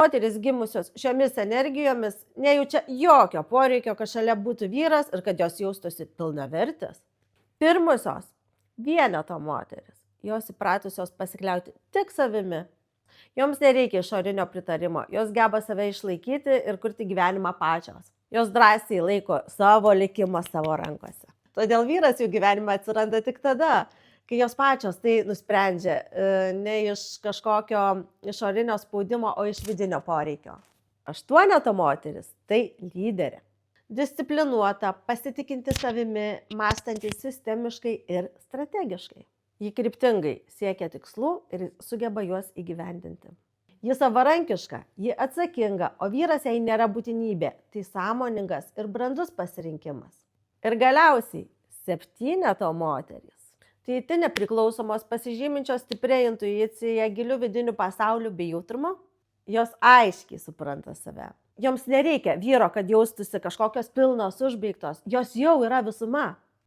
Moterys gimusios šiomis energijomis nejaučia jokio poreikio, kad šalia būtų vyras ir kad jos jaustųsi pilnavertės. Pirmusios vieneto moteris, jos įpratusios pasikliauti tik savimi. Joms nereikia išorinio pritarimo, jos geba save išlaikyti ir kurti gyvenimą pačios. Jos drąsiai laiko savo likimą savo rankose. Todėl vyras jų gyvenime atsiranda tik tada, kai jos pačios tai nusprendžia ne iš kažkokio išorinio spaudimo, o iš vidinio poreikio. Aštuoneto moteris tai lyderė. Disciplinuota, pasitikinti savimi, mąstanti sistemiškai ir strategiškai. Ji kryptingai siekia tikslų ir sugeba juos įgyvendinti. Ji savarankiška, ji atsakinga, o vyras jai nėra būtinybė, tai sąmoningas ir brandus pasirinkimas. Ir galiausiai septyneto moteris. Tai itin nepriklausomos, pasižyminčios stiprią intuiciją, gilių vidinių pasaulių bei jautrumo. Jos aiškiai supranta save. Joms nereikia vyro, kad jaustųsi kažkokios pilnos, užbaigtos. Jos jau yra visuma.